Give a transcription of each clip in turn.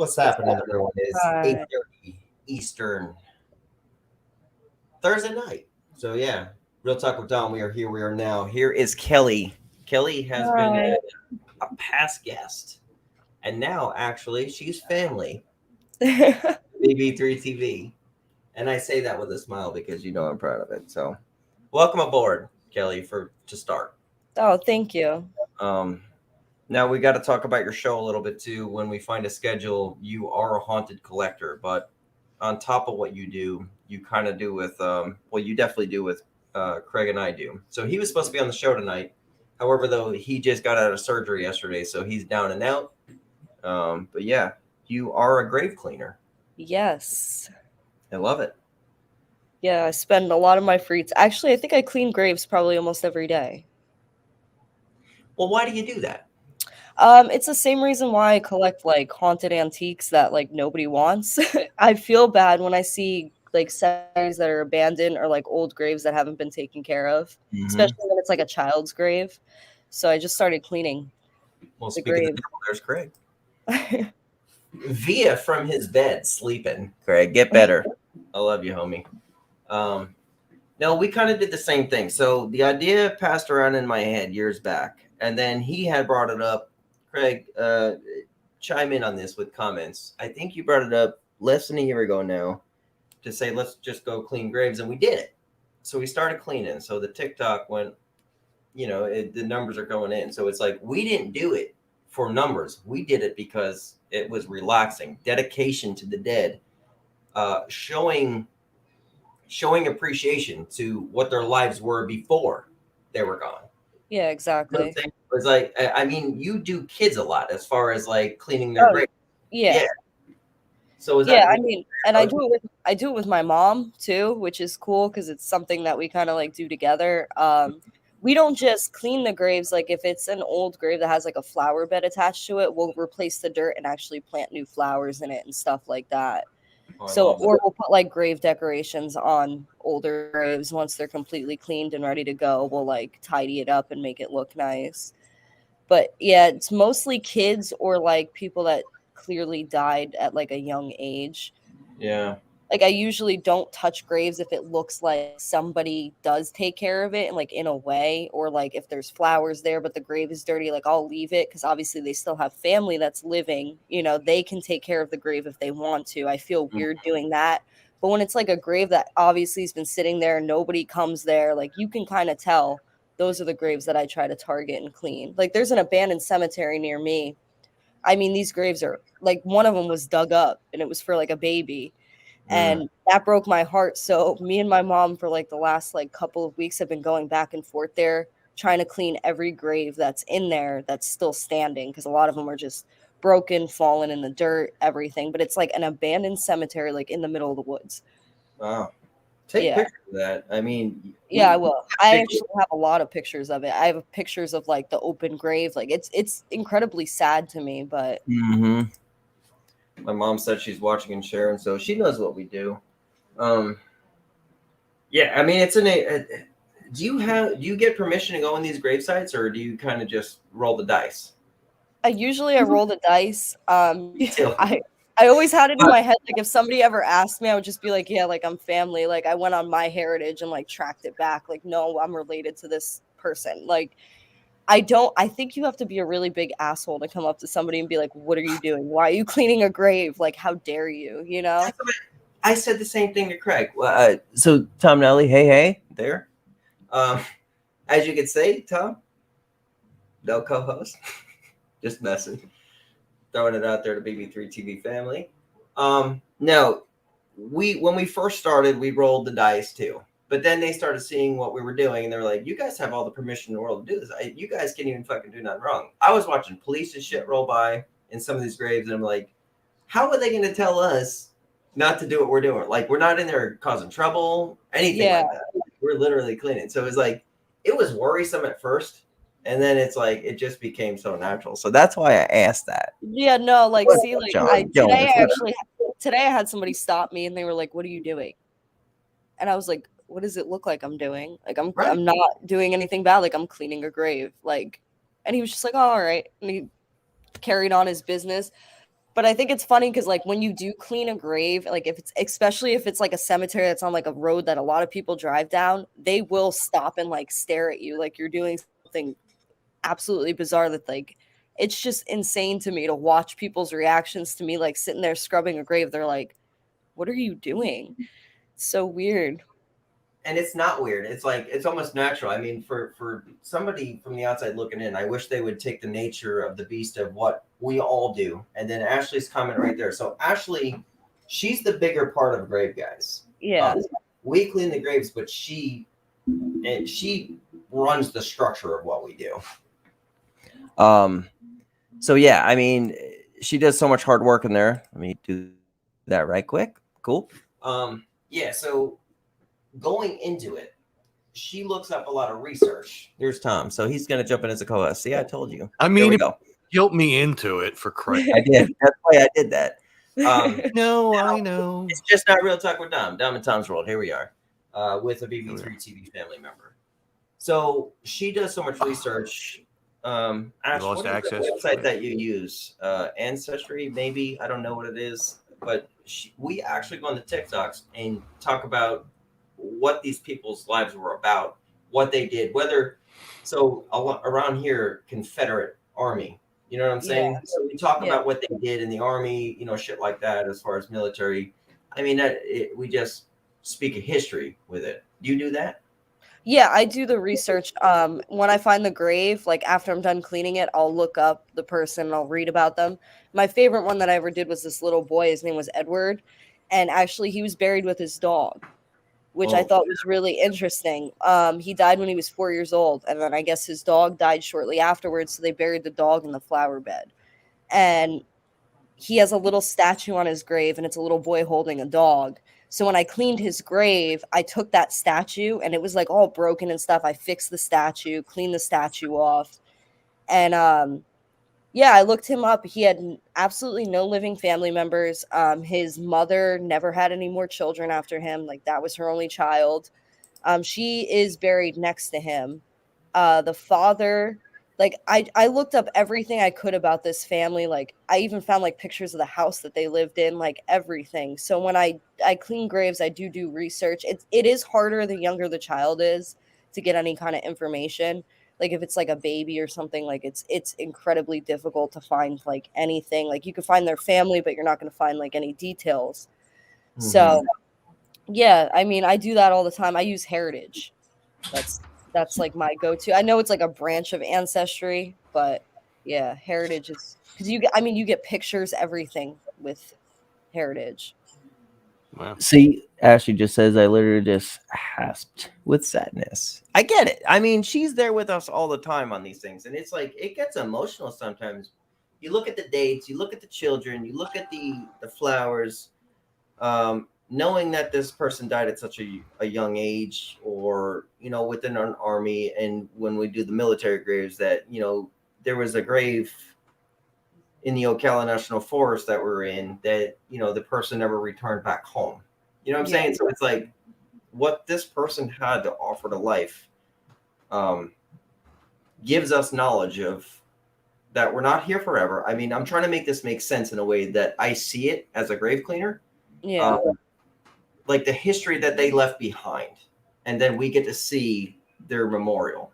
What's happening, everyone? Is Hi. 8:30 Eastern Thursday night. So yeah, Real Talk with Dom. We are here. We are now. Here is Kelly. Kelly has been Hi. a past guest, and now actually she's family. BB3 TV, and I say that with a smile because you know I'm proud of it. So welcome aboard, Kelly. For to start. Oh, thank you. Um, Now we got to talk about your show a little bit too. When we find a schedule, you are a haunted collector, but on top of what you do, you kind of do with well, you definitely do with Craig and I do. So he was supposed to be on the show tonight. However, though, he just got out of surgery yesterday, so he's down and out. But yeah, you are a grave cleaner. Yes. I love it. Yeah, I spend a lot of my free Actually, I think I clean graves probably almost every day. Well, why do you do that? It's the same reason why I collect like haunted antiques that like nobody wants. I feel bad when I see like cemeteries that are abandoned or like old graves that haven't been taken care of, Mm-hmm. especially when it's like a child's grave. So I just started cleaning Well, the speaking of the grave. devil, there's Craig. Via from his bed, sleeping. Craig, get better. I love you, homie. Um, No, we kind of did the same thing. So the idea passed around in my head years back, and then he had brought it up. Craig, chime in on this with comments. I think you brought it up less than a year ago now to say let's just go clean graves, and we did it. So we started cleaning. So the TikTok went, the numbers are going in. So it's like we didn't do it for numbers. We did it because it was relaxing, dedication to the dead, showing appreciation to what their lives were before they were gone. Yeah, You know what I'm exactly. saying? It's like I mean, you do kids a lot as far as like cleaning their Oh, grave. yeah. Yeah. So is Yeah, that I really mean, and I do it with my mom too, which is cool because it's something that we kind of like do together. We don't just clean the graves. Like if it's an old grave that has like a flower bed attached to it, we'll replace the dirt and actually plant new flowers in it and stuff like that. Oh, I So, love that. or we'll put like grave decorations on older graves once they're completely cleaned and ready to go. We'll like tidy it up and make it look nice. But yeah, it's mostly kids or like people that clearly died at like a young age. Yeah. Like I usually don't touch graves if it looks like somebody does take care of it and like in a way, or like if there's flowers there but the grave is dirty, like I'll leave it because obviously they still have family that's living. They can take care of the grave if they want to. I feel Mm. weird doing that. But when it's like a grave that obviously has been sitting there and nobody comes there, like you can kind of tell those are the graves that I try to target and clean. Like there's an abandoned cemetery near me. I mean, these graves are like one of them was dug up and it was for like a baby, Mm. and that broke my heart. So me and my mom for like the last like couple of weeks have been going back and forth there trying to clean every grave that's in there that's still standing, because a lot of them are just broken, fallen in the dirt, everything. But it's like an abandoned cemetery like in the middle of the woods. Wow. Take Yeah. pictures of that. I mean, Yeah, I we will. have I pictures. actually have a lot of pictures of it. I have pictures of like the open grave. Like it's incredibly sad to me, but Mm-hmm. My mom said she's watching and sharing, so she knows what we do. Um, yeah, I mean, do you get permission to go on these grave sites, or do you kind of just roll the dice? I roll the dice. Me too. I always had it in my head, like if somebody ever asked me, I would just be like, yeah, like I'm family. Like I went on My Heritage and like tracked it back. Like, no, I'm related to this person. Like I think you have to be a really big asshole to come up to somebody and be like, what are you doing? Why are you cleaning a grave? Like, how dare you? You know? That's what I said the same thing to Craig. Well, so Tom Nelly, hey there. Um, as you can say, Tom, no co-host, just messing, throwing it out there to BB3 TV family. No, we when we first started, we rolled the dice too. But then they started seeing what we were doing, and they were like, "You guys have all the permission in the world to do this. You guys can't even fucking do nothing wrong." I was watching police and shit roll by in some of these graves, and I'm like, "How are they going to tell us not to do what we're doing? Like, we're not in there causing trouble, anything Yeah. like that. We're literally cleaning." So it was like, it was worrisome at first, and then it's like it just became so natural. So that's why I asked that. Yeah, no, like see, like I Jonas, today I had somebody stop me and they were like, what are you doing? And I was like, what does it look like I'm doing? Like right? I'm not doing anything bad. Like I'm cleaning a grave. Like, and he was just like, oh, all right. And he carried on his business. But I think it's funny because like when you do clean a grave, like if it's especially if it's like a cemetery that's on like a road that a lot of people drive down, they will stop and like stare at you like you're doing something absolutely bizarre that like it's just insane to me to watch people's reactions to me like sitting there scrubbing a grave. They're like, "What are you doing?" So weird. And it's not weird. It's like it's almost natural. I mean, for somebody from the outside looking in, I wish they would take the nature of the beast of what we all do. And then Ashley's comment right there. So Ashley, she's the bigger part of grave guys. Yeah. We clean the graves, but she runs the structure of what we do. So yeah, I mean, she does so much hard work in there. Let me do that right quick. Cool. Yeah, so going into it, she looks up a lot of research. There's Tom, so he's gonna jump in as a co-host. See, I told you. I mean, you guilt me into it for Christ. I did. That's why I did that. No, I know. It's just not Real Talk with Dom. Dom and Tom's World. Here we are, with a BB3 TV family member. So she does so much research. Ash, what is the website that you use? Ancestry, maybe. I don't know what it is, but we actually go on the TikToks and talk about what these people's lives were about, what they did, whether around here, Confederate Army, you know what I'm saying? Yeah. So we talk about what they did in the Army, you know, shit like that as far as military. I mean, we just speak of history with it. Do you do that? Yeah, I do the research. When I find the grave, like after I'm done cleaning it, I'll look up the person and I'll read about them. My favorite one that I ever did was this little boy. His name was Edward. And actually he was buried with his dog, which I thought was really interesting. He died when he was 4 years old. And then I guess his dog died shortly afterwards. So they buried the dog in the flower bed. And he has a little statue on his grave and it's a little boy holding a dog. So when I cleaned his grave, I took that statue and it was like all broken and stuff. I fixed the statue, cleaned the statue off. And yeah, I looked him up. He had absolutely no living family members. His mother never had any more children after him. Like that was her only child. She is buried next to him. The father, like I looked up everything I could about this family. Like I even found like pictures of the house that they lived in, like everything. So when I clean graves, I do research. It is harder the younger the child is to get any kind of information. Like if it's like a baby or something, like it's incredibly difficult to find like anything. Like you can find their family, but you're not going to find like any details. Mm-hmm. So yeah, I mean, I do that all the time. I use Heritage. That's like my go-to. I know it's like a branch of Ancestry, but yeah, Heritage is because you get pictures, everything with Heritage. Wow. See, Ashley just says, I literally just hasped with sadness. I get it. I mean, she's there with us all the time on these things. And it's like, it gets emotional sometimes. You look at the dates, you look at the children, you look at the flowers, knowing that this person died at such a young age or, you know, within an army. And when we do the military graves that, you know, there was a grave in the Ocala National Forest that we're in that, you know, the person never returned back home. You know what I'm saying? So it's like what this person had to offer to life gives us knowledge of that we're not here forever. I mean, I'm trying to make this make sense in a way that I see it as a grave cleaner. Yeah. Like the history that they left behind. And then we get to see their memorial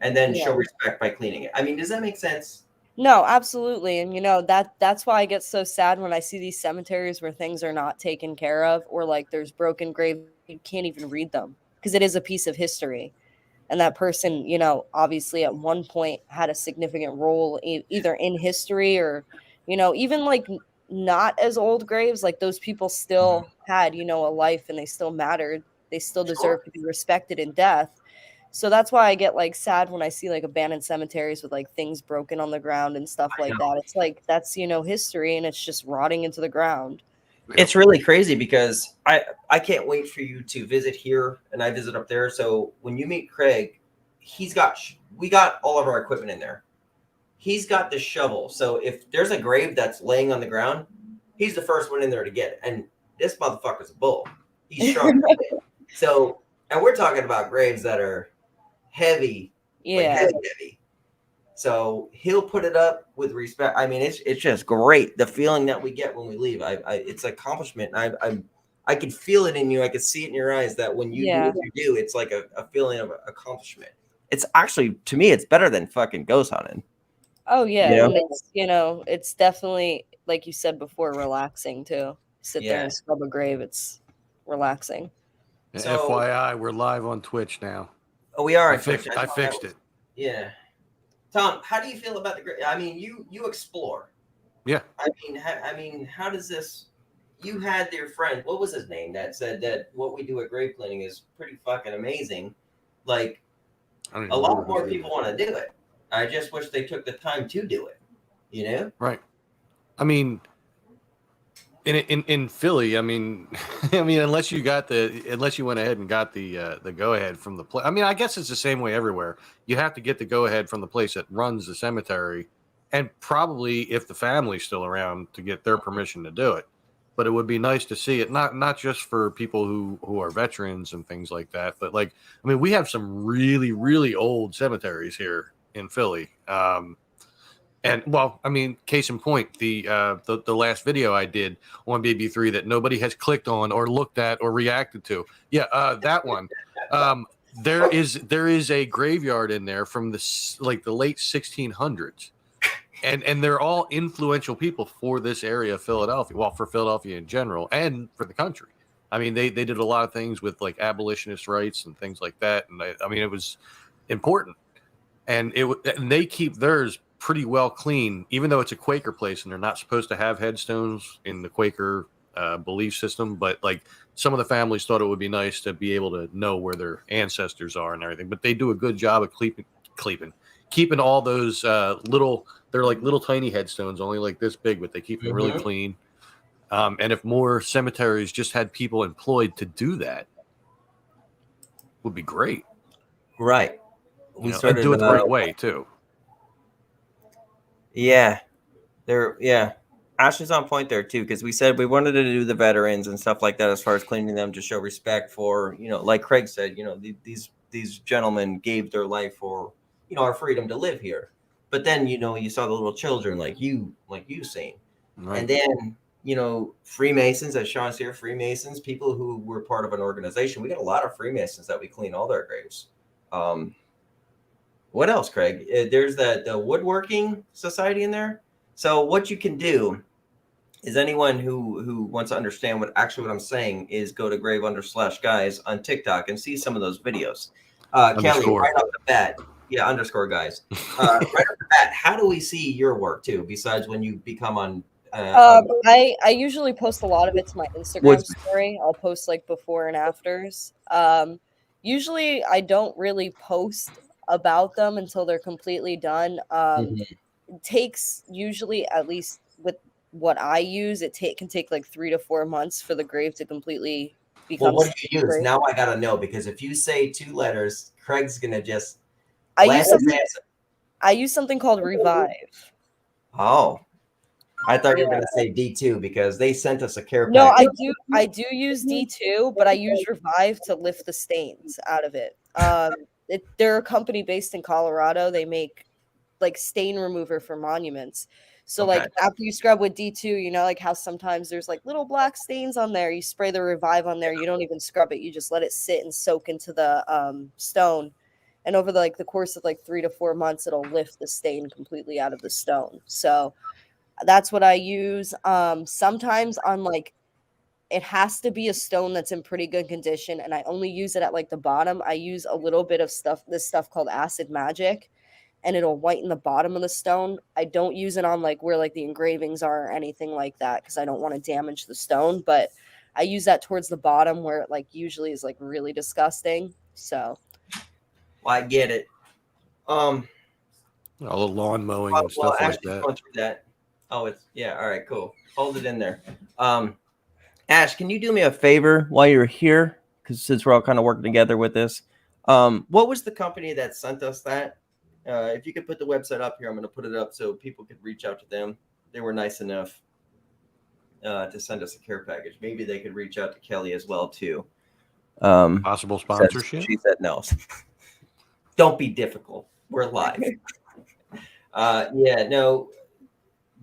and then show respect by cleaning it. I mean, does that make sense? No, absolutely. And you know, that's why I get so sad when I see these cemeteries where things are not taken care of or like there's broken graves, you can't even read them because it is a piece of history. And that person, you know, obviously at one point had a significant role either in history or, you know, even like not as old graves, like those people still had, you know, a life and they still mattered. They still deserve to be respected in death. So that's why I get like sad when I see like abandoned cemeteries with like things broken on the ground and stuff like that. It's like that's, you know, history and it's just rotting into the ground. It's really crazy because I can't wait for you to visit here and I visit up there. So when you meet Craig, we got all of our equipment in there. He's got the shovel. So if there's a grave that's laying on the ground, he's the first one in there to get it. And this motherfucker's a bull. He's strong. So, and we're talking about graves that are heavy, like heavy. So he'll put it up with respect. I mean, it's just great. The feeling that we get when we leave, it's accomplishment. I can feel it in you. I can see it in your eyes that when you do Yeah. what you do, it's like a feeling of accomplishment. It's actually, to me, it's better than fucking ghost hunting. Oh yeah, You know? and it's it's definitely, like you said before, relaxing too. Sit there Yeah. and scrub a grave. It's relaxing. So- FYI, we're live on Twitch now. Oh, we are. I on Twitch. fixed thought it. Yeah. Tom, how do you feel about the grave? I mean, you explore. Yeah. I mean, how does this? You had your friend. What was his name? That said that what we do at grave cleaning is pretty fucking amazing. Like I don't a even lot remember more his name. people want to do it. I just wish they took the time to do it. You know? Right. I mean, in Philly, I mean, unless you went ahead and got the go ahead from the place. I mean, I guess it's the same way everywhere. You have to get the go ahead from the place that runs the cemetery, and probably if the family's still around to get their permission to do it. But it would be nice to see it, not just for people who are veterans and things like that, but like, I mean, we have some really, really old cemeteries here in Philly. And well, I mean, case in point, the last video I did on BB3 that nobody has clicked on or looked at or reacted to. Yeah, that one. There is a graveyard in there from the late 1600s, and they're all influential people for this area of Philadelphia. Well, for Philadelphia in general and for the country. I mean, they did a lot of things with like abolitionist rights and things like that, and I mean, it was important, and they keep theirs pretty well clean, even though it's a Quaker place and they're not supposed to have headstones in the Quaker belief system. But like some of the families thought it would be nice to be able to know where their ancestors are and everything. But they do a good job of keeping all those they're like little tiny headstones, only like this big, but they keep them really clean. And if more cemeteries just had people employed to do that, would be great. Right. We started do it the right way too. Yeah, Ashley's on point there too, because we said we wanted to do the veterans and stuff like that as far as cleaning them to show respect for, like Craig said, these gentlemen gave their life for, our freedom to live here. But then, you saw the little children like you seen. Right. And then, Freemasons, as Sean's here, Freemasons, people who were part of an organization. We got a lot of Freemasons that we clean all their graves. What else, Craig? There's the woodworking society in there. So what you can do is anyone who wants to understand what I'm saying is go to grave_guys on TikTok and see some of those videos. Kelly, right off the bat. Yeah, _guys. Right off the bat, how do we see your work too, besides when you become on? I usually post a lot of it to my Instagram story. I'll post like before and afters. Usually I don't really post about them until they're completely done. It takes usually, at least with what I use, it can take like 3 to 4 months for the grave to completely become. Well, what do you use? Now I gotta know, because if you say 2 letters, Craig's gonna just. I use something called Revive. Oh, I thought you were gonna say D2 because they sent us a care package. No, I do use D2, but I use Revive to lift the stains out of it. They're a company based in Colorado. They make like stain remover for monuments. So like after you scrub with D2, like how sometimes there's like little black stains on there. You spray the Revive on there. You don't even scrub it. You just let it sit and soak into the stone. And over the course of like 3 to 4 months, it'll lift the stain completely out of the stone. So that's what I use. Sometimes on like, it has to be a stone that's in pretty good condition, and I only use it at like the bottom. I use a little bit of this stuff called Acid Magic, and it'll whiten the bottom of the stone. I don't use it on like where like the engravings are or anything like that, because I don't want to damage the stone, but I use that towards the bottom where it like usually is like really disgusting. So I get it. All the lawn mowing and stuff like that. Oh, all right, cool. Hold it in there. Ash, can you do me a favor while you're here? Because since we're all kind of working together with this, what was the company that sent us that? If you could put the website up here, I'm going to put it up so people could reach out to them. They were nice enough to send us a care package. Maybe they could reach out to Kelly as well too. Possible sponsorship? She said no. Don't be difficult. We're live. Yeah, no,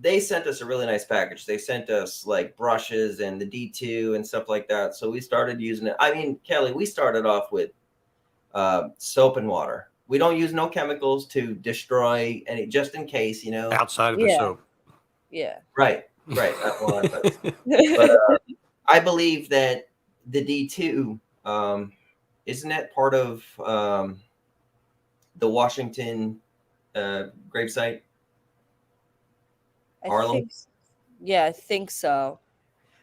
they sent us a really nice package. They sent us like brushes and the D2 and stuff like that. So we started using it. I mean, Kelly, we started off with soap and water. We don't use no chemicals to destroy any, just in case, you know. Outside of the Yeah. soap. Yeah. Right. But I believe that the D2, isn't that part of the Washington gravesite? Harlem? I think so.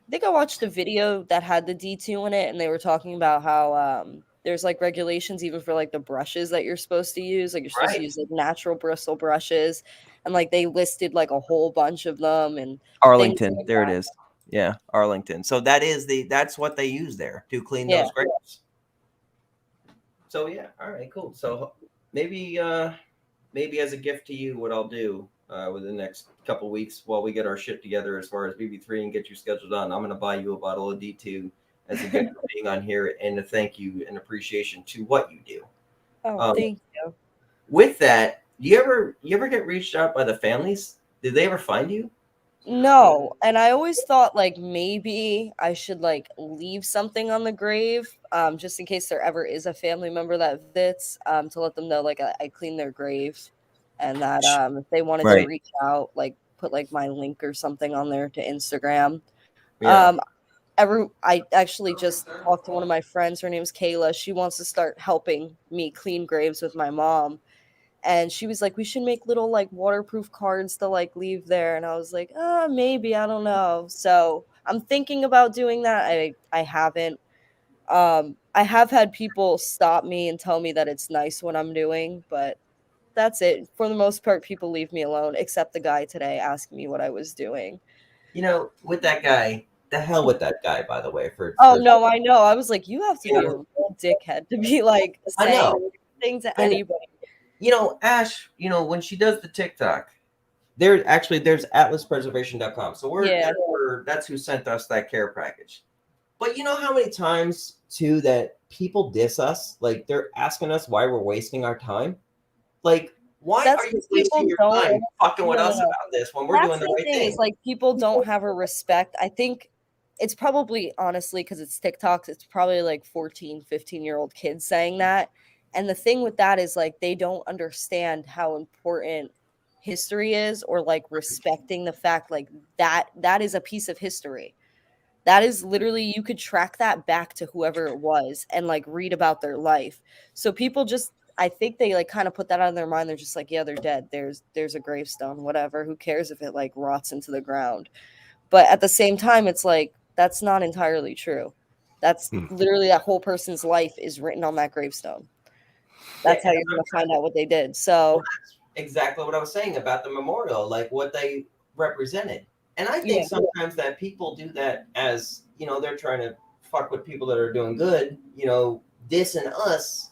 I think I watched a video that had the D2 in it, and they were talking about how there's like regulations even for like the brushes that you're supposed to use. Like you're supposed to Right. use like natural bristle brushes, and like they listed like a whole bunch of them and things Arlington. like There it that. is. Yeah, Arlington. So that's what they use there to clean Yeah. those graves. So yeah, all right, cool. So maybe as a gift to you, what I'll do within the next couple weeks while we get our shit together as far as BB3 and get you scheduled on, I'm going to buy you a bottle of D2 as a gift for being on here and a thank you and appreciation to what you do. Oh, thank you. With that, you ever get reached out by the families? Did they ever find you? No, and I always thought like maybe I should like leave something on the grave, just in case there ever is a family member that visits, to let them know like I cleaned their grave, and that if they wanted to Right. reach out, like put like my link or something on there to Instagram. Yeah. I actually just talked to one of my friends. Her name's Kayla. She wants to start helping me clean graves with my mom. And she was like, we should make little like waterproof cards to like leave there. And I was like, maybe, I don't know. So I'm thinking about doing that. I haven't. I have had people stop me and tell me that it's nice what I'm doing, but that's it. For the most part, people leave me alone, except the guy today asking me what I was doing. You know, with that guy, the hell with that guy, by the way. Oh no, I know. I was like, you have to be a know, real dickhead to be like I saying know. things to I know. anybody. You know, Ash, you know, when she does the TikTok, there's atlaspreservation.com. So that's who sent us that care package. But you know how many times too that people diss us? Like they're asking us why we're wasting our time. Like, why That's are you because wasting your people time don't- fucking with No, us no. about this when we're That's doing the right thing. thing? Is like people don't have a respect. I think it's probably honestly because it's TikToks, it's probably like 14, 15-year-old kids saying that. And the thing with that is like they don't understand how important history is, or like respecting the fact like that is a piece of history. That is literally, you could track that back to whoever it was and like read about their life. So people just, I think they like kind of put that out of their mind. They're just like, yeah, they're dead. There's a gravestone, whatever. Who cares if it like rots into the ground? But at the same time, it's like that's not entirely true. That's literally that whole person's life is written on that gravestone. That's how you're gonna find out what they did. So Exactly what I was saying about the memorial, like what they represented. And I think sometimes that people do that as, you know, they're trying to fuck with people that are doing good, you know, dissing us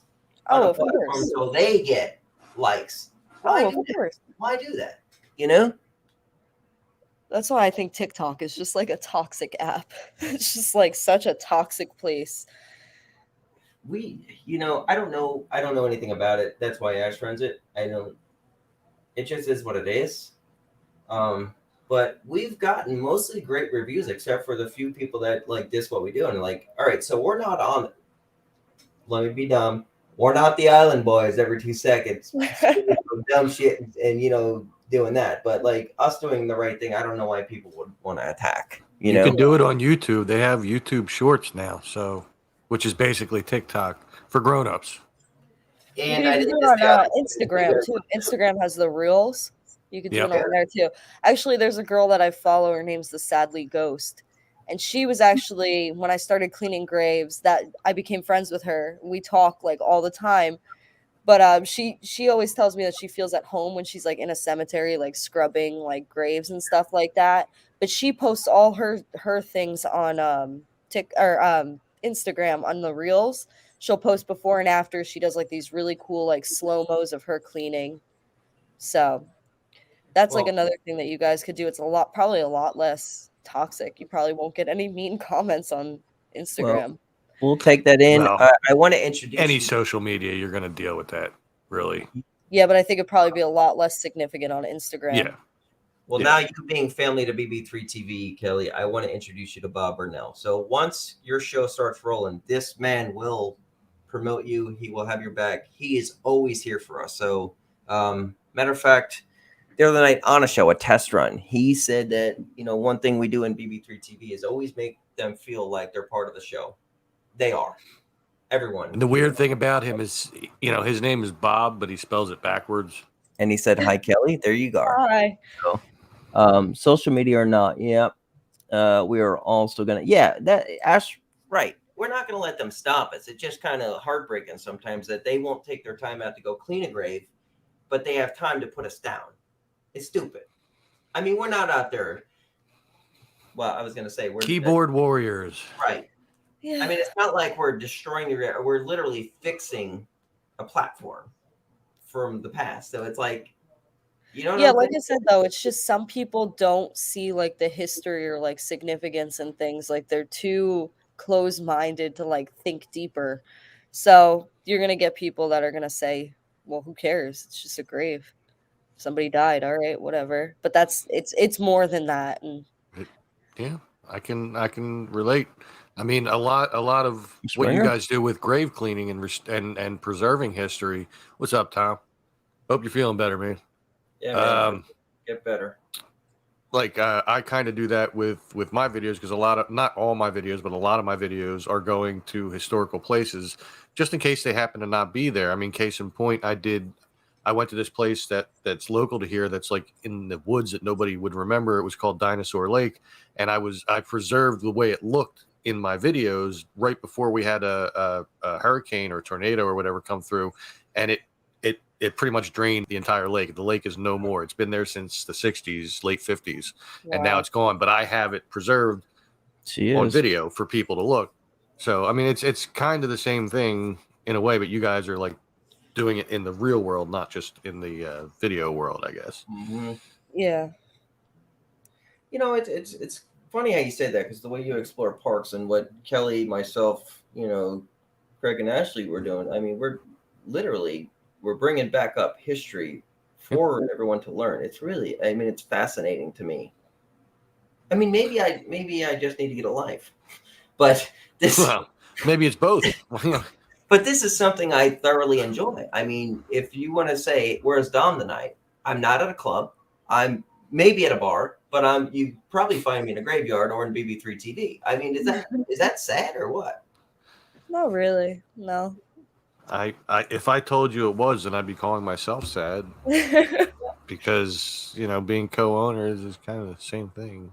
on a platform so they get likes. Why do that? Why do that? You know? That's why I think TikTok is just like a toxic app. It's just like such a toxic place. You know, I don't know anything about it. That's why Ash runs it. It just is what it is. But we've gotten mostly great reviews, except for the few people that like diss what we do and like, all right, so we're not on. Let me be dumb. We're not the Island Boys every 2 seconds, dumb shit, and you know, doing that. But like us doing the right thing, I don't know why people would want to attack. You know, can do it on YouTube. They have YouTube Shorts now, so which is basically TikTok for grown-ups. And you can do it on Instagram too. Instagram has the Reels. You can do it on there too. Actually, there's a girl that I follow. Her name's the Sadly Ghost, and she was actually, when I started cleaning graves, that I became friends with her. We talk like all the time. But she always tells me that she feels at home when she's like in a cemetery, like scrubbing like graves and stuff like that. But she posts all her things on Instagram on the Reels. She'll post before and after. She does like these really cool like slow-mos of her cleaning. So that's like another thing that you guys could do. It's probably a lot less toxic. You probably won't get any mean comments on Instagram. We'll take that in. Well, I want to introduce any social media. You're going to deal with that, really. Yeah, but I think it'd probably be a lot less significant on Instagram. Yeah. Well, Yeah. now you being family to BB3 TV, Kelly, I want to introduce you to Bob Burnell. So once your show starts rolling, this man will promote you. He will have your back. He is always here for us. So, matter of fact, the other night on a show, a test run, he said that, one thing we do in BB3 TV is always make them feel like they're part of the show. They are. Everyone. And the weird thing about him is, his name is Bob, but he spells it backwards. And he said, "Hi, Kelly. There you go." Hi. So, social media or not, we are also gonna, Ash, right. We're not gonna let them stop us. It's just kind of heartbreaking sometimes that they won't take their time out to go clean a grave, but they have time to put us down. It's stupid. I mean, we're not out there. Well, I was gonna say we're keyboard warriors, right? Yeah. I mean, it's not like we're destroying we're literally fixing a platform from the past. So it's like, yeah, like I said though, it's just some people don't see like the history or like significance and things. Like they're too close-minded to like think deeper. So you're gonna get people that are gonna say, well, who cares? It's just a grave. Somebody died, all right, whatever. But it's more than that. And yeah, I can relate. I mean, a lot of what you Springer? guys do with grave cleaning and preserving history. What's up, Tom? Hope you're feeling better, man. Yeah, man, get better. Like I kind of do that with my videos because not all my videos, but a lot of my videos are going to historical places just in case they happen to not be there. I mean, case in point, I went to this place that's local to here that's like in the woods that nobody would remember. It was called Dinosaur Lake, and I preserved the way it looked in my videos right before we had a hurricane or tornado or whatever come through, and it pretty much drained the entire lake. The lake is no more. It's been there since the 60s, late 50s, and now it's gone. But I have it preserved on video for people to look. So I mean, it's kind of the same thing in a way, but you guys are like doing it in the real world, not just in the video world, I guess. Mm-hmm. yeah. It's funny how you say that because the way you explore parks and what Kelly, myself, Craig and Ashley were doing. I mean, we're bringing back up history for everyone to learn. It's really, it's fascinating to me. I mean, maybe I just need to get a life, but maybe it's both. But this is something I thoroughly enjoy. I mean, if you want to say, where's Dom tonight? I'm not at a club. I'm maybe at a bar, but you probably find me in a graveyard or in BB3 TV. I mean, is that sad or what? Not really. No. If I told you it was, then I'd be calling myself sad because being co-owners is kind of the same thing.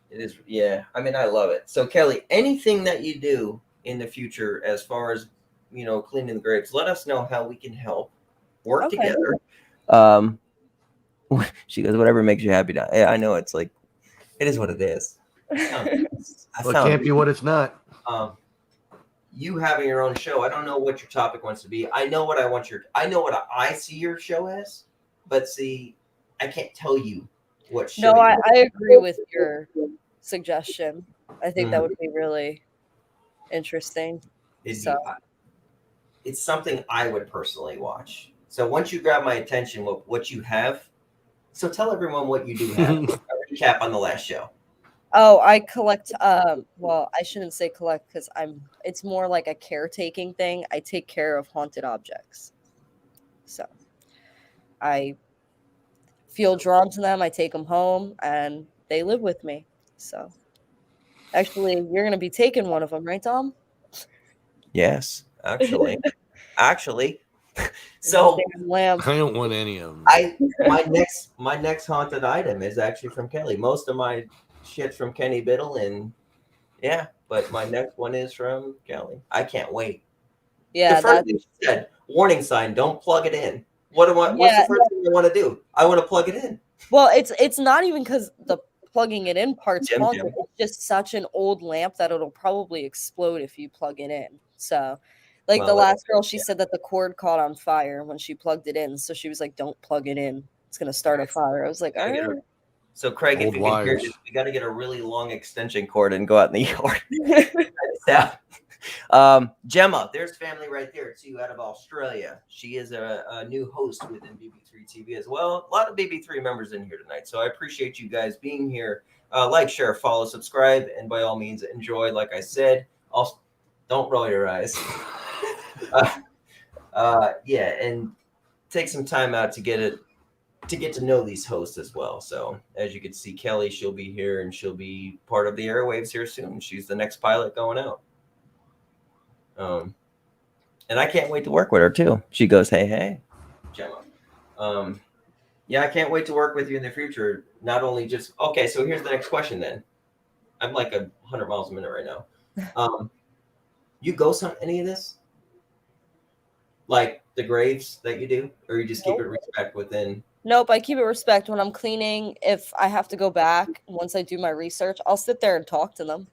It is, yeah. I mean, I love it. So, Kelly, anything that you do in the future, as far as cleaning the graves, let us know how we can help work together. She goes, whatever makes you happy. Yeah, I know it's like, it is what it is. It can't be what it's not. You having your own show, I don't know what your topic wants to be. I know what I see your show as, but see, I can't tell you what show. No, I agree with your suggestion. I think that would be really interesting. It's something I would personally watch. So once you grab my attention, what you have, so tell everyone what you do have. A recap on the last show. Oh, I collect. Well, I shouldn't say collect because it's more like a caretaking thing. I take care of haunted objects. So I feel drawn to them. I take them home and they live with me. So actually, you're going to be taking one of them, right, Tom? Yes, actually. So I don't want any of them. My next haunted item is actually from Kelly. Most of my shit's from Kenny Biddle, and but my next one is from Kelly. I can't wait. Yeah, the first thing she said, warning sign, don't plug it in. What's the first thing I want to do? I want to plug it in. Well, it's not even because the plugging it in part's haunted. It's just such an old lamp that it'll probably explode if you plug it in. So the last girl, she said that the cord caught on fire when she plugged it in. So she was like, don't plug it in. It's going to start a fire. I was like, all right. So, Craig, if you can hear this, we got to get a really long extension cord and go out in the yard. Gemma, there's family right there too, out of Australia. She is a new host within BB3 TV as well. A lot of BB3 members in here tonight, so I appreciate you guys being here. Like, share, follow, subscribe, and by all means, enjoy. Like I said, also don't roll your eyes. Yeah, and take some time out to get to know these hosts as well. So as you can see, Kelly, she'll be here and she'll be part of the airwaves here soon. She's the next pilot going out. And I can't wait to work with her too. She goes, hey, Gemma. Yeah, I can't wait to work with you in the future. Not only just okay. So here's the next question. Then I'm like 100 miles a minute right now. You ghost hunt any of this? Like the graves that you do, or you just keep it respect within? Nope, I keep it respect when I'm cleaning. If I have to go back once I do my research, I'll sit there and talk to them.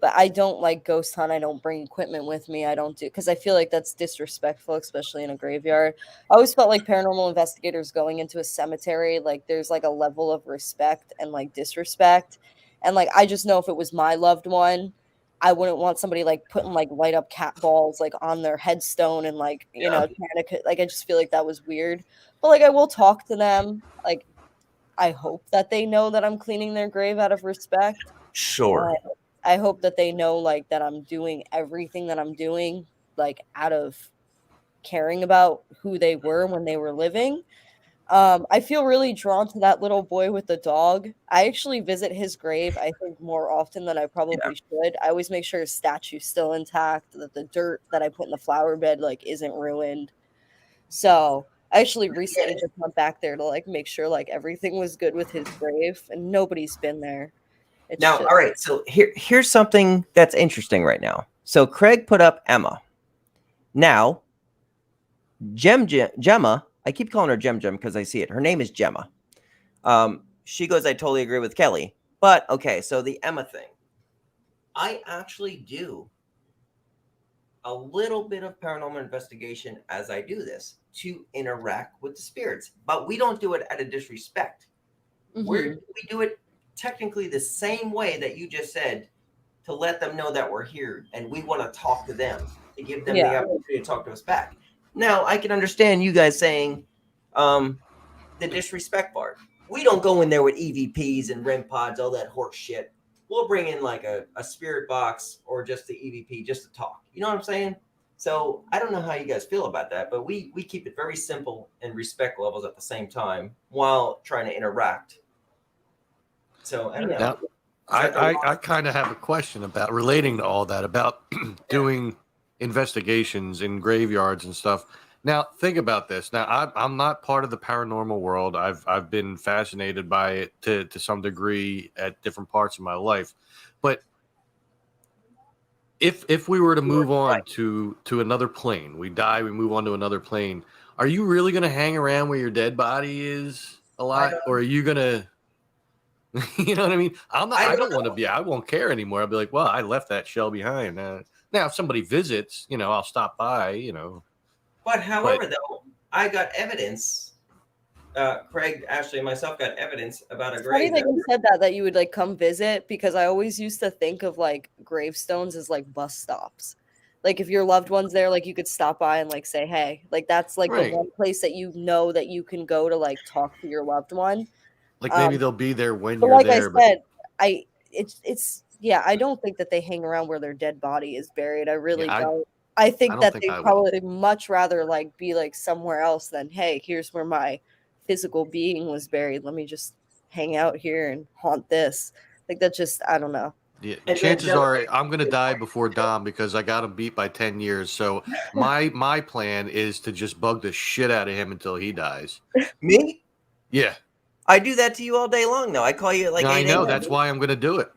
But I don't like ghost hunt. I don't bring equipment with me. I don't do because I feel like that's disrespectful, especially in a graveyard. I always felt like paranormal investigators going into a cemetery, like there's like a level of respect and like disrespect. And like I just know if it was my loved one, I wouldn't want somebody like putting like light up cat balls like on their headstone and like you know trying to like I just feel like that was weird. But like I will talk to them. Like I hope that they know that I'm cleaning their grave out of respect. Sure. I hope that they know like that I'm doing everything that I'm doing like out of caring about who they were when they were living. I feel really drawn to that little boy with the dog. I actually visit his grave, I think, more often than I probably should. I always make sure his statue's still intact, that the dirt that I put in the flower bed like isn't ruined. So I actually recently just went back there to like make sure like everything was good with his grave, and nobody's been there. Now, all right. So here's something that's interesting right now. So Craig put up Emma. Now, Gemma, I keep calling her Gem because I see it. Her name is Gemma. She goes, I totally agree with Kelly. But okay, so the Emma thing. I actually do a little bit of paranormal investigation as I do this to interact with the spirits. But we don't do it out of disrespect. We do it technically the same way that you just said, to let them know that we're here and we want to talk to them, to give them the opportunity to talk to us back. Now I can understand you guys saying the disrespect part. We don't go in there with EVPs and REM pods, all that horse shit. We'll bring in like a spirit box or just the EVP just to talk. You know what I'm saying? So I don't know how you guys feel about that, but we keep it very simple and respect levels at the same time while trying to interact. So I don't know. Now, I kind of have a question about relating to all that, about doing investigations in graveyards and stuff. Now, think about this. Now, I'm not part of the paranormal world. I've been fascinated by it to some degree at different parts of my life. But if we were to move on to another plane, we die, we move on to another plane, are you really going to hang around where your dead body is a lot? Or are you going to... You know what I mean? I don't want to be. I won't care anymore. I'll be like, well, I left that shell behind. Now, if somebody visits, I'll stop by. But however, though, I got evidence. Craig, Ashley, and myself got evidence about a grave. Funny that you said that you would like come visit, because I always used to think of like gravestones as like bus stops. Like if your loved one's there, like you could stop by and like say, hey, like that's like the one place that you know that you can go to like talk to your loved one. Like maybe they'll be there when but you're like there. I said, it's I don't think that they hang around where their dead body is buried. I really don't. I think that they probably much rather like be like somewhere else than, hey, here's where my physical being was buried. Let me just hang out here and haunt this. Like that just, I don't know. Yeah, chances are I'm gonna die before Dom because I got him beat by 10 years. So my plan is to just bug the shit out of him until he dies. Me? Yeah. I do that to you all day long, though. I call you at like 8 I know. That's why I'm going to do it.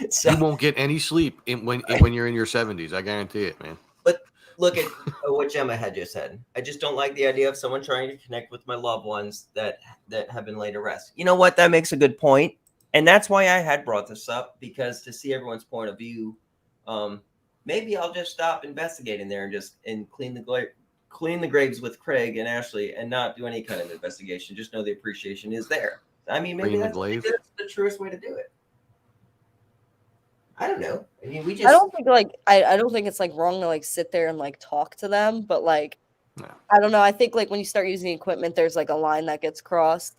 So, you won't get any sleep when you're in your 70s. I guarantee it, man. But look at what Gemma had just said. I just don't like the idea of someone trying to connect with my loved ones that have been laid to rest. You know what? That makes a good point. And that's why I had brought this up, because to see everyone's point of view, maybe I'll just stop investigating there and clean the graves with Craig and Ashley and not do any kind of investigation. Just know the appreciation is there. I mean, maybe that's the truest way to do it. I don't know. I mean, we I just don't think like I don't think it's like wrong to like sit there and like talk to them, but like No. I don't know. I think like when you start using equipment, there's like a line that gets crossed.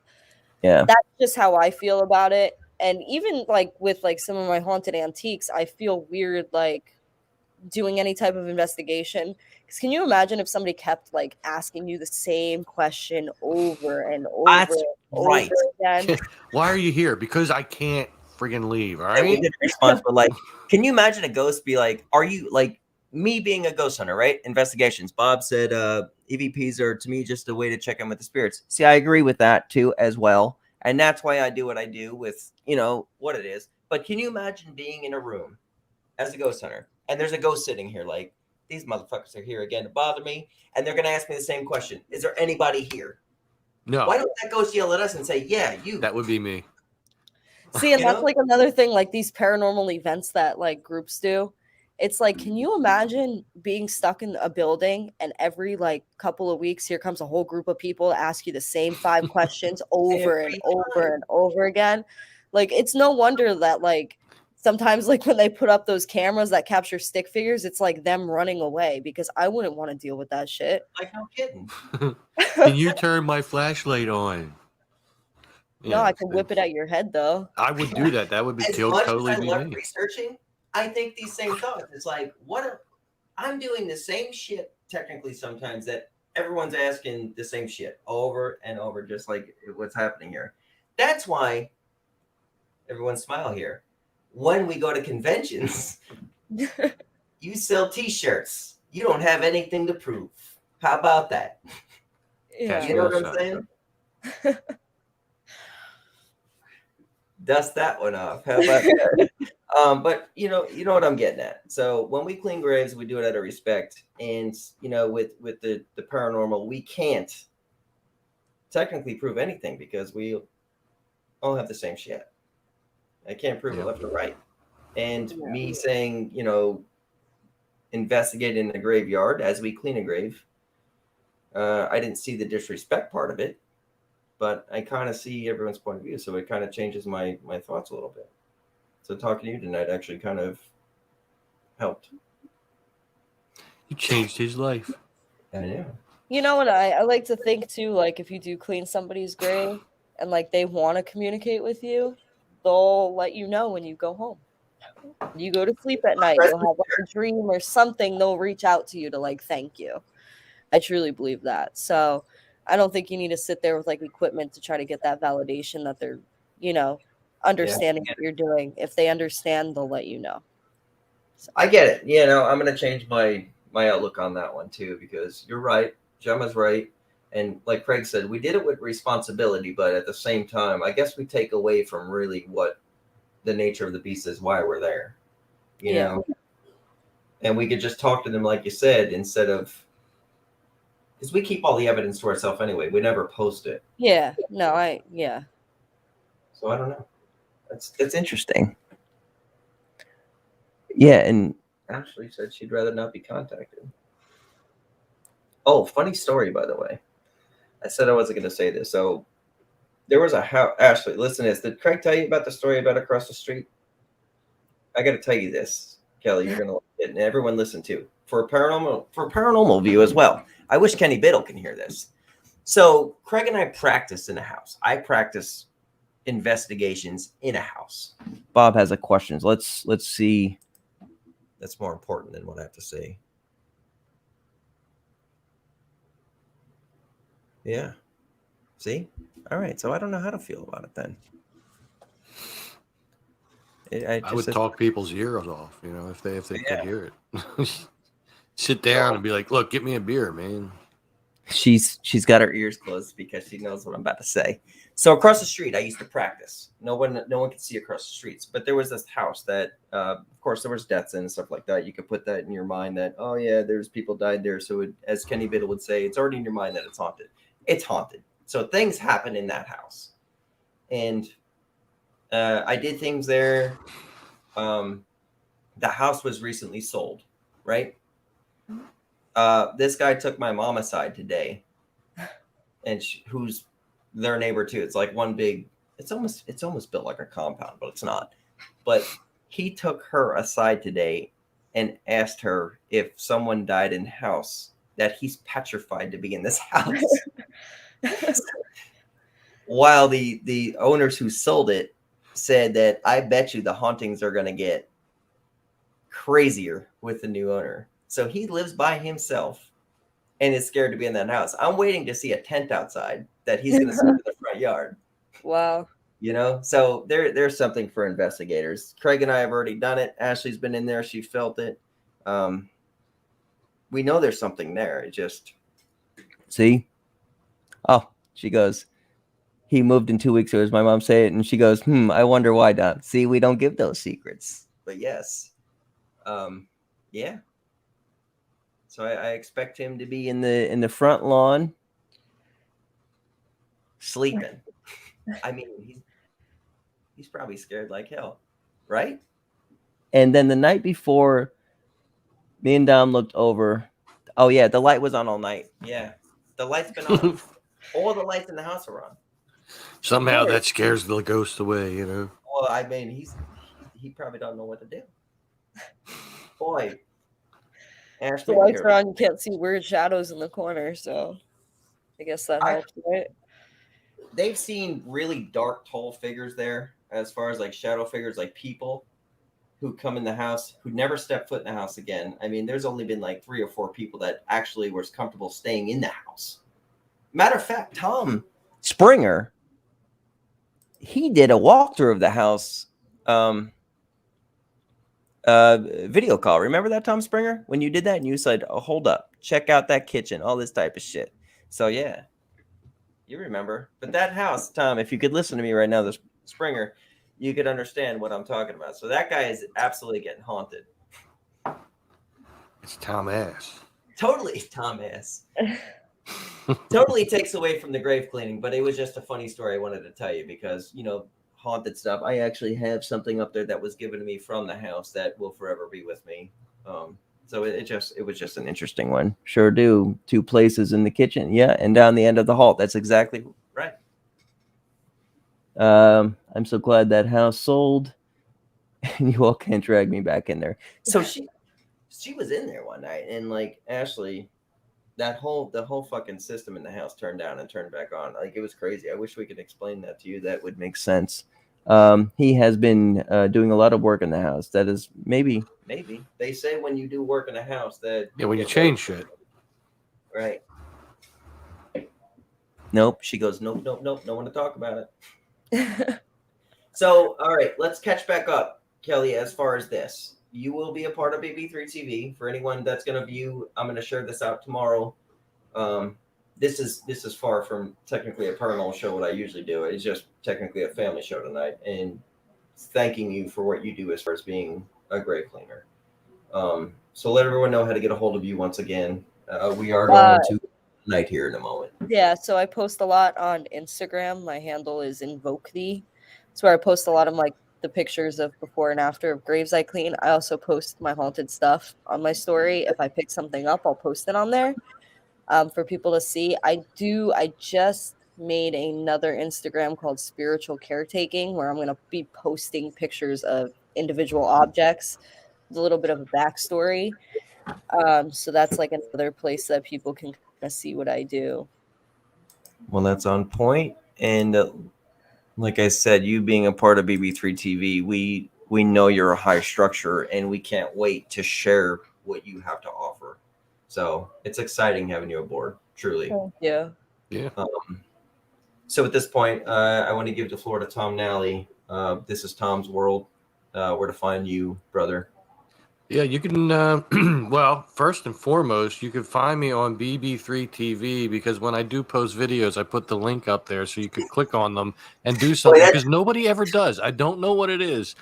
yeah. That's just how I feel about it. And even like with like some of my haunted antiques, I feel weird like doing any type of investigation. Because can you imagine if somebody kept like asking you the same question over and over That's and right. over again? Why are you here? Because I can't friggin' leave. All And we right. did a response, but like, can you imagine a ghost be like, are you like me being a ghost hunter, right? Investigations. Bob said EVPs are to me just a way to check in with the spirits. See, I agree with that too as well. And that's why I do what I do with, what it is. But can you imagine being in a room as a ghost hunter and there's a ghost sitting here like, these motherfuckers are here again to bother me. And they're going to ask me the same question. Is there anybody here? No, Why don't that ghost yell at us and say, yeah, you? that would be me. See, and You that's know? like another thing, like these paranormal events that like groups do. It's like, can you imagine being stuck in a building and every like couple of weeks, here comes a whole group of people to ask you the same 5 questions over and Every over time. and over again? Like, it's no wonder that like sometimes like when they put up those cameras that capture stick figures, it's like them running away because I wouldn't want to deal with that shit. Like, no kidding. Can you turn my flashlight on? No, I could whip it at your head though. I would do that. That would be As much totally as I be love me. researching, I think these same thoughts. It's like, I'm doing the same shit technically sometimes that everyone's asking the same shit over and over, just like what's happening here. That's why everyone smile here. When we go to conventions, you sell t-shirts. You don't have anything to prove. How about that? Cash You know what rules I'm out. saying? Dust that one off. How about that? But you know what I'm getting at. So when we clean graves, we do it out of respect, and with the paranormal, we can't technically prove anything because we all have the same shit. I can't prove it left or right. And me saying, investigate in the graveyard as we clean a grave. I didn't see the disrespect part of it, but I kind of see everyone's point of view, so it kind of changes my thoughts a little bit. So talking to you tonight actually kind of helped. You changed his life. I know. You know what I like to think too, like if you do clean somebody's grave and like they want to communicate with you, they'll let you know when you go home. You go to sleep at night, you'll have like a dream or something, they'll reach out to you to like thank you. I truly believe that. So I don't think you need to sit there with like equipment to try to get that validation that they're, understanding what you're doing. If they understand, they'll let you know. So. I get it. I'm going to change my outlook on that one too, because you're right. Gemma's right. And like Craig said, we did it with responsibility, but at the same time, I guess we take away from really what the nature of the beast is, why we're there, you know? And we could just talk to them, like you said, instead of, because we keep all the evidence to ourselves anyway. We never post it. Yeah. No, So I don't know. That's interesting. Yeah, and Ashley said she'd rather not be contacted. Oh, funny story, by the way. I said I wasn't going to say this. So there was a house. Ashley, listen to this. Did Craig tell you about the story about across the street? I got to tell you this, Kelly. You're going to like it, and everyone listen to for paranormal view as well. I wish Kenny Biddle can hear this. So Craig and I practice in a house. I practice investigations in a house. Bob has a questions. Let's see. That's more important than what I have to say. Yeah. See? All right. So I don't know how to feel about it then. I would talk people's ears off, if they could hear it. Sit down and be like, "Look, get me a beer, man." She's got her ears closed because she knows what I'm about to say. So across the street, I used to practice. No one could see across the streets, but there was this house that, of course, there was deaths in and stuff like that. You could put that in your mind that, oh yeah, there's people died there. So as Kenny Biddle would say, it's already in your mind that it's haunted. It's haunted. So things happen in that house, and I did things there. The house was recently sold, right? This guy took my mom aside today, and who's their neighbor too. It's like one big. It's almost built like a compound, but it's not. But He took her aside today and asked her if someone died in the house that he's petrified to be in this house. While the owners who sold it said that I bet you the hauntings are going to get crazier with the new owner. So he lives by himself and is scared to be in that house. I'm waiting to see a tent outside that he's going to sleep in the front yard. Wow. You know, so there's something for investigators. Craig and I have already done it. Ashley's been in there. She felt it. We know there's something there. It just. See? Oh, she goes, he moved in 2 weeks. Or as my mom say it. And she goes, I wonder why, Don. See, we don't give those secrets. But yes. Yeah. So I expect him to be in the front lawn sleeping. I mean, he's probably scared like hell, right? And then the night before, me and Dom looked over. Oh yeah, the light was on all night. Yeah, the light's been on. All the lights in the house are on. Somehow that scares the ghost away, you know. Well, I mean, he probably don't know what to do. Boy, Ashley, The lights are on. You can't see weird shadows in the corner, so I guess that helps, right? They've seen really dark, tall figures there, as far as like shadow figures, like people who come in the house who never step foot in the house again. I mean, there's only been like 3 or 4 people that actually was comfortable staying in the house. Matter of fact, Tom Springer, he did a walkthrough of the house, video call. Remember that, Tom Springer? When you did that and you said, oh, hold up, check out that kitchen, all this type of shit. So yeah. You remember. But that house, Tom, if you could listen to me right now, this Springer, you could understand what I'm talking about. So that guy is absolutely getting haunted. It's Tom Ass. Totally Tom Ass. Totally takes away from the grave cleaning, but it was just a funny story I wanted to tell you because, you know, haunted stuff. I actually have something up there that was given to me from the house that will forever be with me. So it was just an interesting one. Sure do. 2 places in the kitchen. Yeah. And down the end of the hall. That's exactly right. I'm so glad that house sold and you all can't drag me back in there. So she was in there one night and like Ashley, the whole fucking system in the house turned down and turned back on. Like it was crazy. I wish we could explain that to you. That would make sense. He has been doing a lot of work in the house. That is maybe they say when you do work in a house that when you change shit, right? Nope. She goes, nope. Don't want to talk about it. So, all right, let's catch back up, Kelly. As far as this, you will be a part of BB3 TV. For anyone that's going to view, I'm going to share this out tomorrow. This is far from technically a paranormal show. What I usually do, it's just technically a family show tonight, and thanking you for what you do as far as being a grave cleaner. So let everyone know how to get a hold of you once again. We are going to tonight here in a moment. Yeah, so I post a lot on Instagram. My handle is InvokeThee. It's where I post a lot of like the pictures of before and after of graves I clean. I also post my haunted stuff on my story. If I pick something up, I'll post it on there for people to see. I just made another Instagram called Spiritual Caretaking, where I'm going to be posting pictures of individual objects with a little bit of a backstory. So that's like another place that people can kind of see what I do. Well, that's on point. And like I said, you being a part of BB3 TV, we know you're a high structure, and we can't wait to share what you have to offer. So it's exciting having you aboard, truly. Thank you. Yeah. So at this point, I want to give the floor to Tom Nally. This is Tom's World. Where to find you, brother? Yeah, you can. Well, first and foremost, you can find me on BB3 TV because when I do post videos, I put the link up there so you can click on them and do something because nobody ever does. I don't know what it is.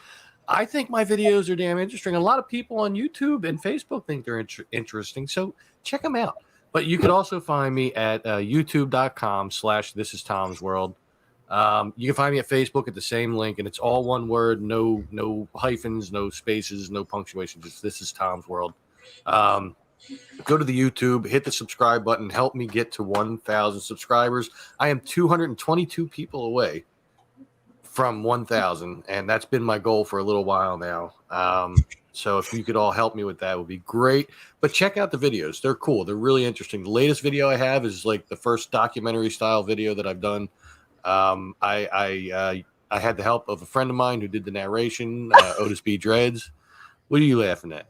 I think my videos are damn interesting. A lot of people on YouTube and Facebook think they're interesting, so check them out. But you could also find me at youtube.com/This Is Tom's World. You can find me at Facebook at the same link, and it's all one word, no hyphens, no spaces, no punctuation. Just This Is Tom's World. Go to the YouTube, hit the subscribe button, help me get to 1,000 subscribers. I am 222 people away from 1,000, and that's been my goal for a little while now. So if you could all help me with that, it would be great. But check out the videos; they're cool. They're really interesting. The latest video I have is like the first documentary style video that I've done. I had the help of a friend of mine who did the narration, Otis B. Dreads. What are you laughing at?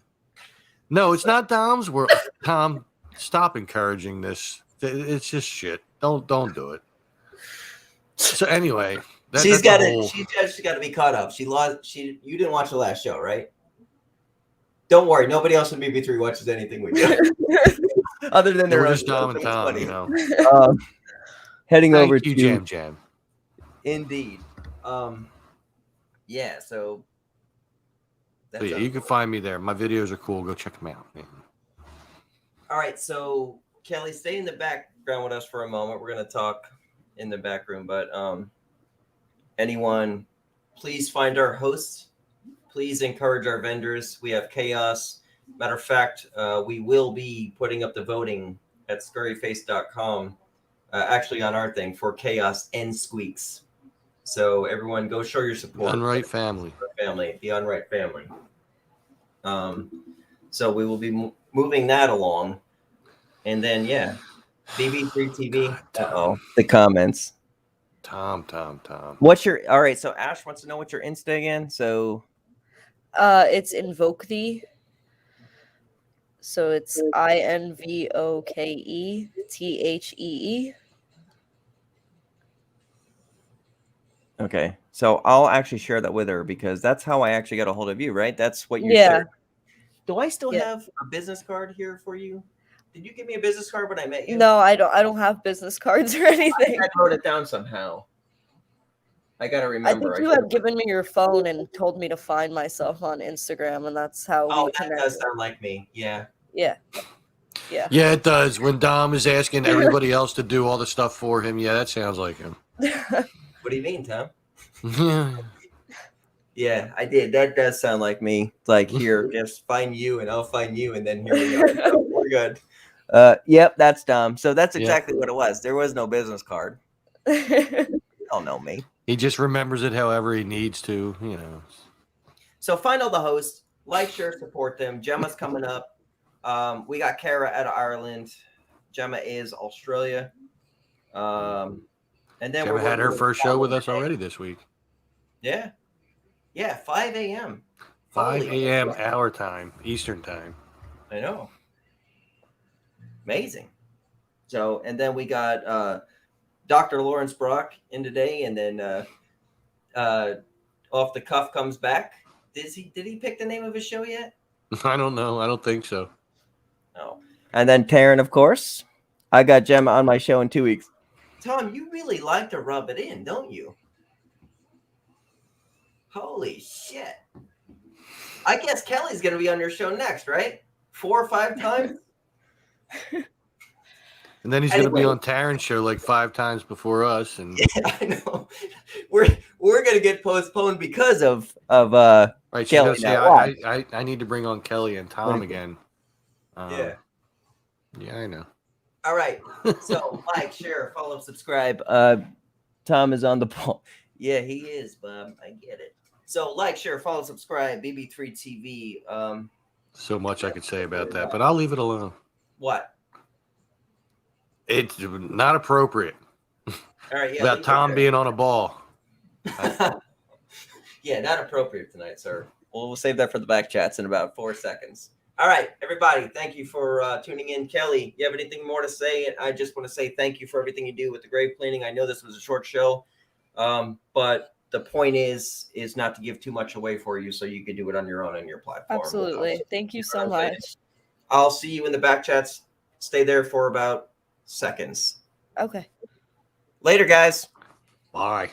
No, it's not Dom's world. Tom, stop encouraging this. It's just shit. Don't do it. So anyway, She's got to be caught up. She lost. You didn't watch the last show, right? Don't worry. Nobody else in BB3 watches anything we do, other than their own just Dom and Tom. You know. Heading Thank over you, to Jam. Indeed. Yeah. So. So yeah, you can find me there. My videos are cool. Go check them out. Man. All right. So Kelly, stay in the background with us for a moment. We're going to talk in the back room, but anyone, please find our hosts. Please encourage our vendors. We have chaos. Matter of fact, we will be putting up the voting at scurryface.com, actually on our thing, for chaos and squeaks. So everyone, go show your support. Unright family. The Unright family. So we will be moving that along, and then BB3 TV. The comments. Tom. What's your? All right. So Ash wants to know what's your Insta again. So it's Invoke Thee. So it's INVOKETHEE. Okay. So I'll actually share that with her because that's how I actually got a hold of you, right? That's what you shared. Do I still have a business card here for you? Did you give me a business card when I met you? No, I don't have business cards or anything. I wrote it down somehow. I gotta remember. I think you had given me your phone and told me to find myself on Instagram, and that's how we connected. That does sound like me. Yeah. Yeah, it does. When Dom is asking everybody else to do all the stuff for him, that sounds like him. What do you mean, Tom? Yeah, I did. That does sound like me. It's like, here, just find you, and I'll find you, and then here we are. So we're good. Yep, that's Dom. So that's exactly what it was. There was no business card. You don't know me. He just remembers it however he needs to, you know. So find all the hosts, like, share, support them. Gemma's coming up. We got Kara out of Ireland. Gemma is Australia. And then Gemma had her first show with us already this week. Yeah. Yeah, 5 a.m. 5 a.m. our time, Eastern time. I know. Amazing. So, and then we got Dr. Lawrence Brock in today, and then off the cuff comes back. Did he pick the name of his show yet? I don't know. I don't think so. No. And then Taryn, of course. I got Gemma on my show in 2 weeks. Tom, you really like to rub it in, don't you? Holy shit. I guess Kelly's going to be on your show next, right? 4 or 5 times? And then he's going to be on Taryn's show like 5 times before us. And yeah, I know. We're going to get postponed because of right, Kelly. Say, I need to bring on Kelly and Tom again. Yeah, I know. All right. So like, share, follow, subscribe. Tom is on the ball. Yeah, he is, Bob. I get it. So like, share, follow, subscribe. BB3 TV. So much I could say about that, but I'll leave it alone. What? It's not appropriate. All right. Yeah. About Tom being on a ball. Yeah, not appropriate tonight, sir. We'll save that for the back chats in about 4 seconds. All right, everybody. Thank you for tuning in. Kelly, you have anything more to say? And I just want to say thank you for everything you do with the grave cleaning. I know this was a short show, but the point is not to give too much away for you, so you can do it on your own on your platform. Absolutely. Thank you so much. I'll see you in the back chats. Stay there for about seconds. Okay. Later, guys. Bye.